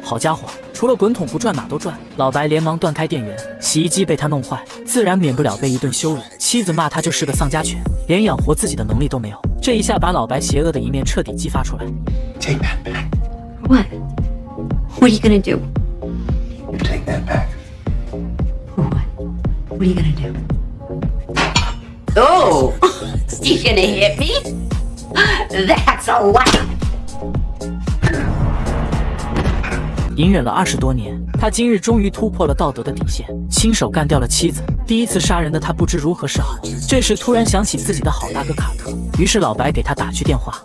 好家伙，除了滚筒不转哪都转！老白连忙断开电源，洗衣机被他弄坏，自然免不了被一顿羞辱。妻子骂他就是个丧家犬，连养活自己的能力都没有。这一下把老白邪恶的一面彻底激发出来。Take that back. What? What are you gonna do? You take that back. What? What are you gonna do? Oh, you gonna hit me? That's a lot. 隐忍了20多年，他今日终于突破了道德的底线，亲手干掉了妻子。第一次杀人的他不知如何是好，这时突然想起自己的好大哥卡特，于是老白给他打去电话。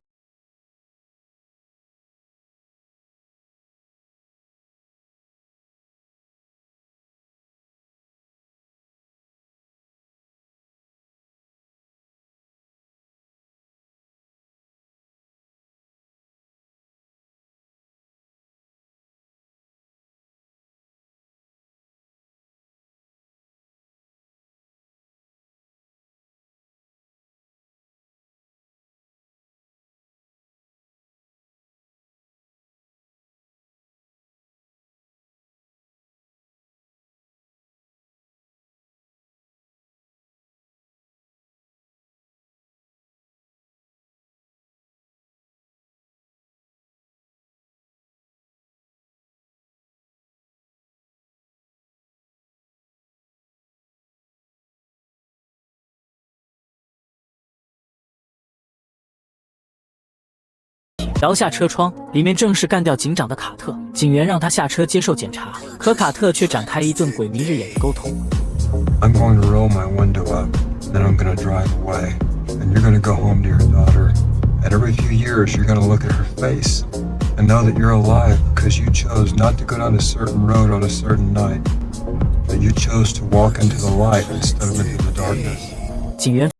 摇下车窗，里面正是干掉警长的卡特。警员让他下车接受检查，可卡特却展开一顿鬼迷日眼的沟通。I'm going to roll my window up, then I'm going to drive away, and you're going to go home to your daughter. And every few years, you're going to look at her face and know that you're alive because you chose not to go down a certain road on a certain night, but you chose to walk into the light instead of into the darkness. 警员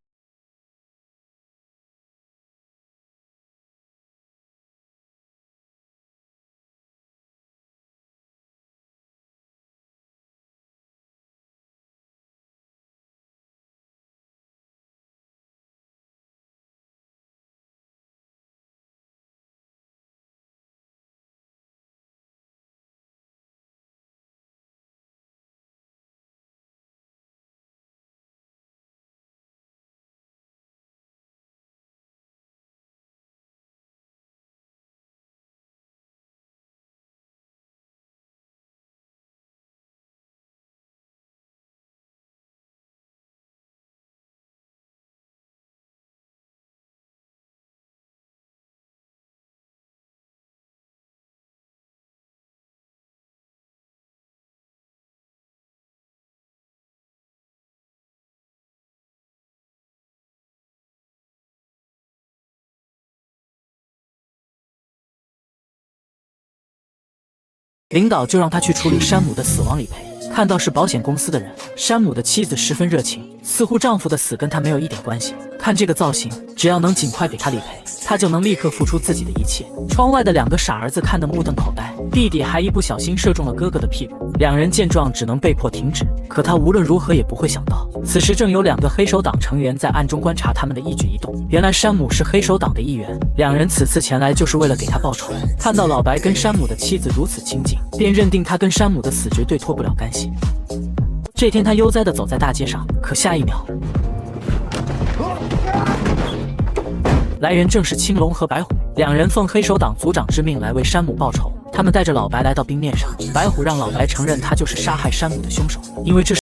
领导就让他去处理山姆的死亡理赔。看到是保险公司的人，山姆的妻子十分热情，似乎丈夫的死跟他没有一点关系。看这个造型，只要能尽快给他理赔，他就能立刻付出自己的一切。窗外的2个傻儿子看得目瞪口呆，弟弟还一不小心射中了哥哥的屁股。两人见状只能被迫停止，可他无论如何也不会想到，此时正有2个黑手党成员在暗中观察他们的一举一动。原来山姆是黑手党的一员，两人此次前来就是为了给他报仇。看到老白跟山姆的妻子如此亲近，便认定他跟山姆的死绝对脱不了干系。这天他悠哉地走在大街上，可下一秒，来人正是青龙和白虎，两人奉黑手党族长之命来为山姆报仇。他们带着老白来到冰面上，白虎让老白承认他就是杀害山姆的凶手，因为这是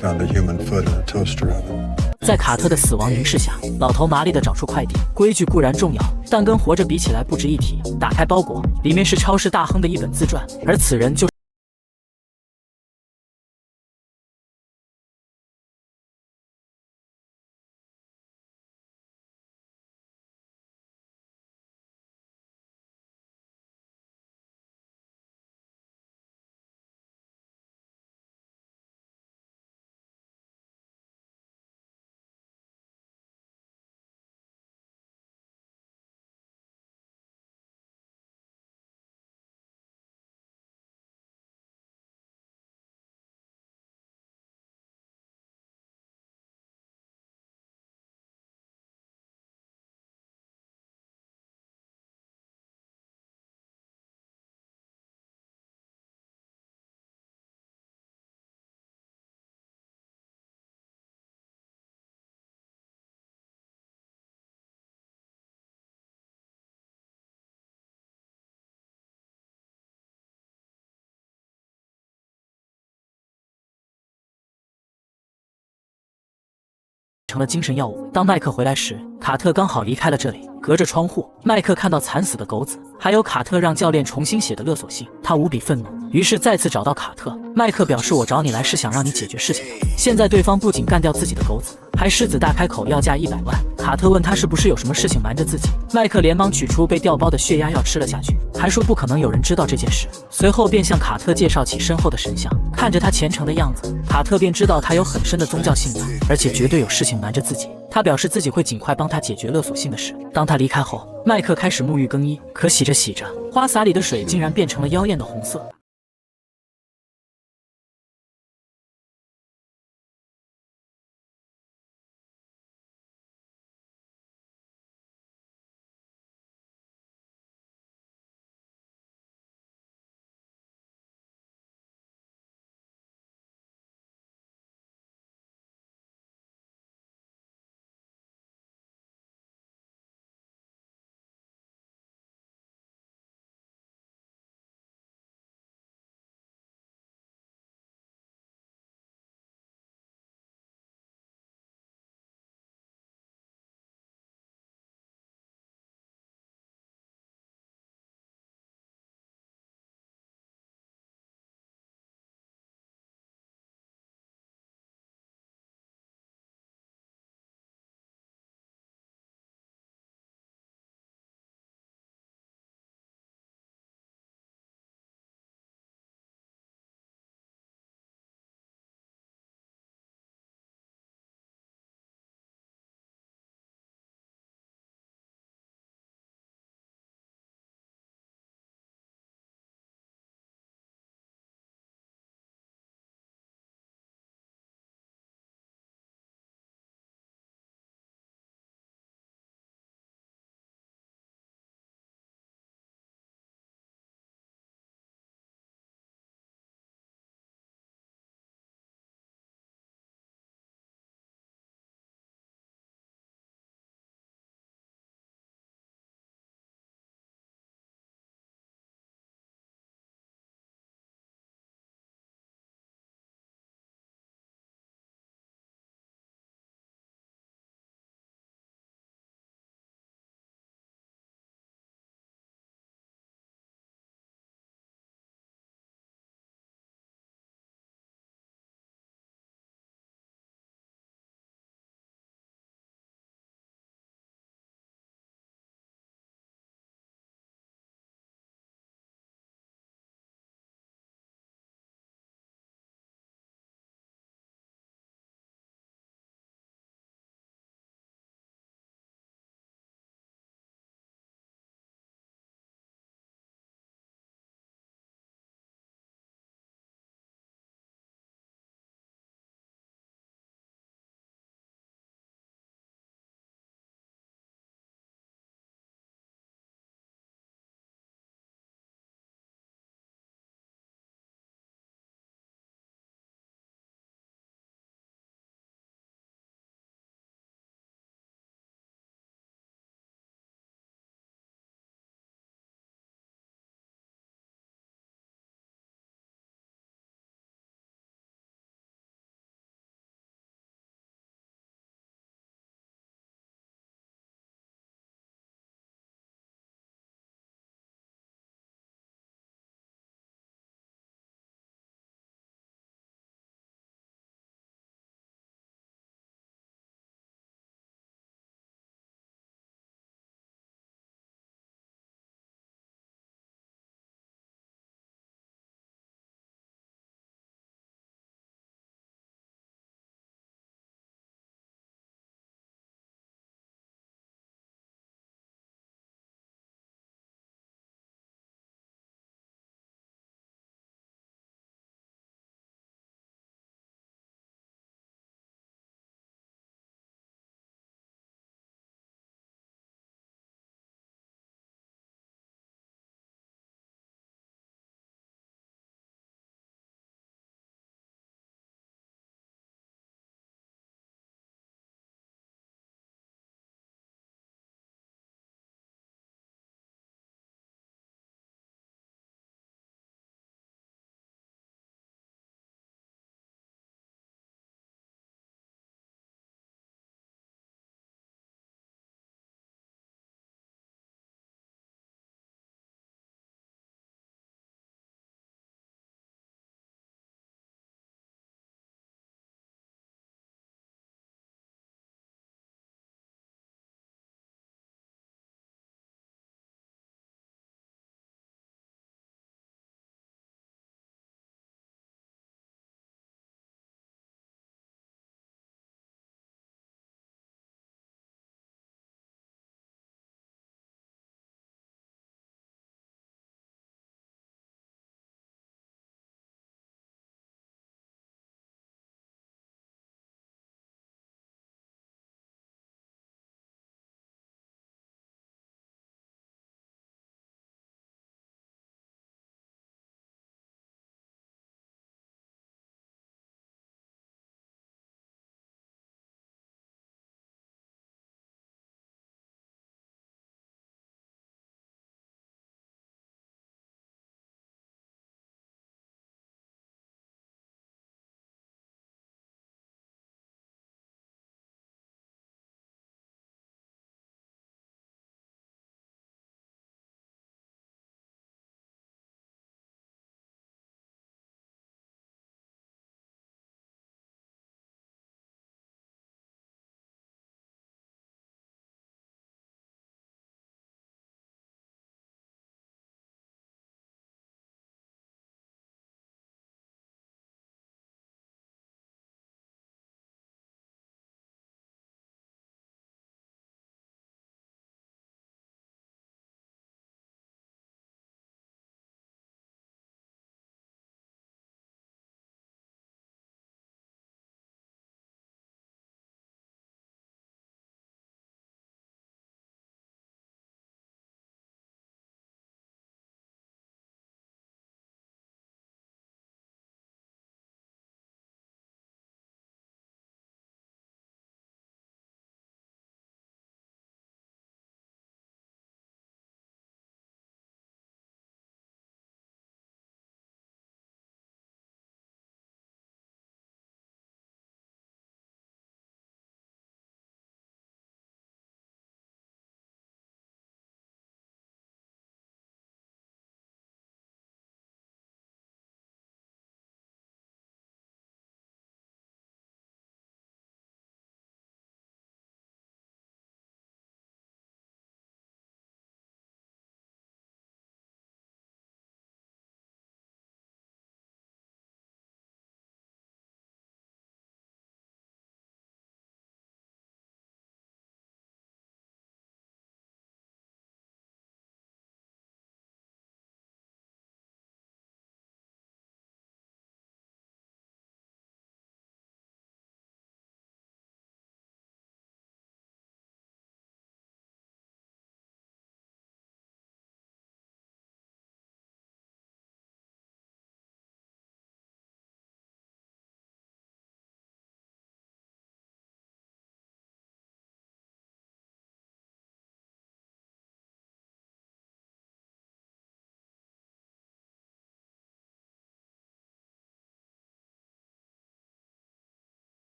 found a human foot in a toaster oven. 在卡特的死亡凝视下，老头麻利地找出快递。规矩固然重要，但跟活着比起来不值一提。打开包裹，里面是超市大亨的一本自传，而此人就是成了精神药物。当麦克回来时，卡特刚好离开了这里。隔着窗户，麦克看到惨死的狗子，还有卡特让教练重新写的勒索信，他无比愤怒，于是再次找到卡特。麦克表示：“我找你来是想让你解决事情的。”现在对方不仅干掉自己的狗子，还狮子大开口要价100万。卡特问他是不是有什么事情瞒着自己，麦克连忙取出被调包的血压药吃了下去，还说不可能有人知道这件事。随后便向卡特介绍起身后的神像，看着他虔诚的样子，卡特便知道他有很深的宗教信仰，而且绝对有事情瞒着自己。他表示自己会尽快帮他解决勒索信的事。当他离开后，麦克开始沐浴更衣，可洗着洗着，花洒里的水竟然变成了妖艳的红色。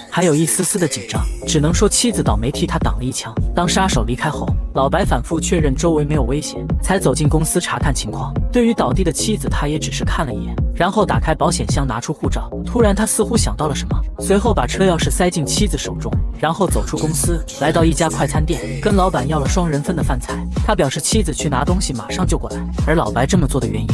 还有一丝丝的紧张，只能说妻子倒霉替他挡了一枪。当杀手离开后，老白反复确认周围没有危险，才走进公司查看情况。对于倒地的妻子，他也只是看了一眼，然后打开保险箱拿出护照。突然他似乎想到了什么，随后把车钥匙塞进妻子手中，然后走出公司，来到一家快餐店，跟老板要了双人份的饭菜。他表示妻子去拿东西马上就过来，而老白这么做的原因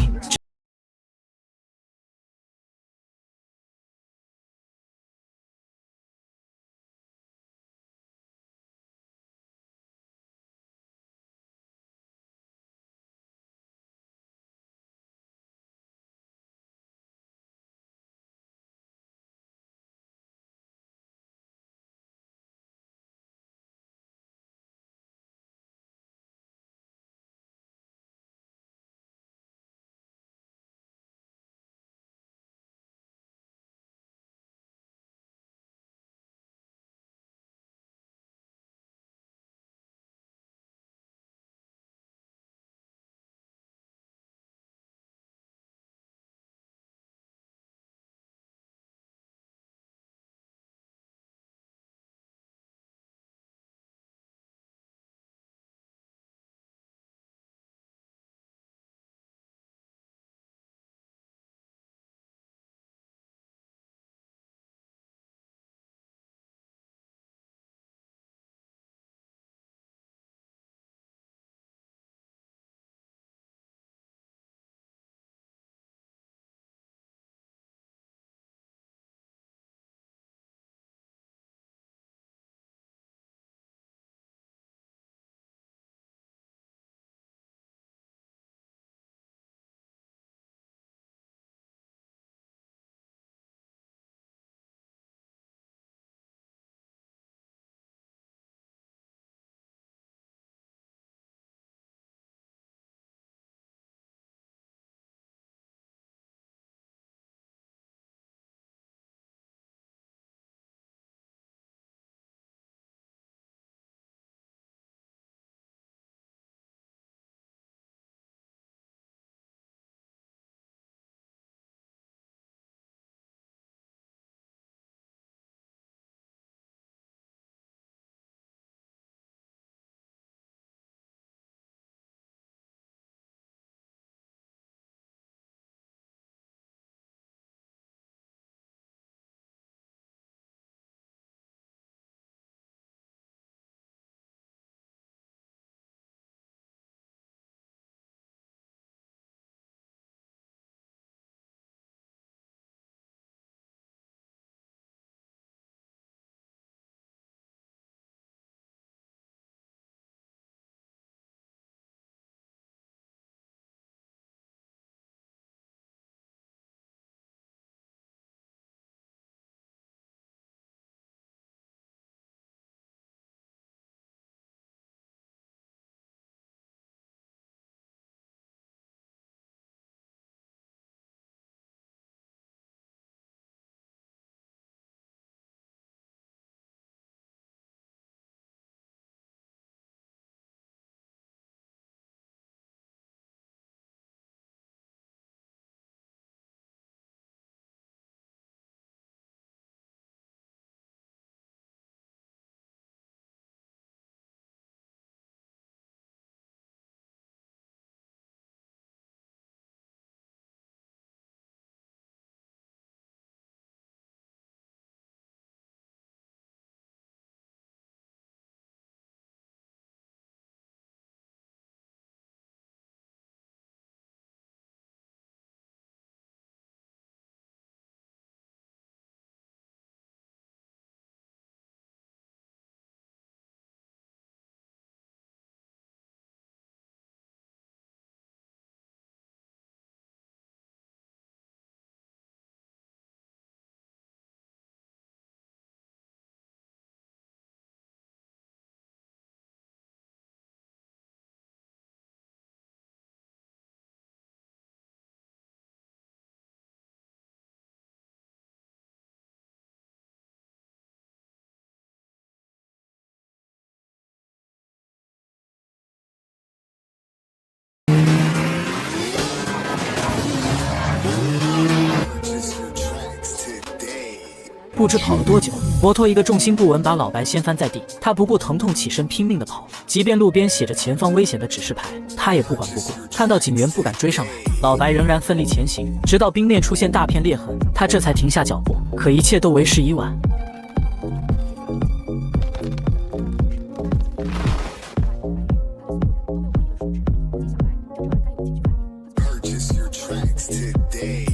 不知跑了多久，摩托一个重心不稳，把老白掀翻在地。他不顾疼痛，起身拼命地跑，即便路边写着前方危险的指示牌，他也不管不顾。看到警员不敢追上来，老白仍然奋力前行，直到冰面出现大片裂痕，他这才停下脚步。可一切都为时已晚。Purchase your tracks today.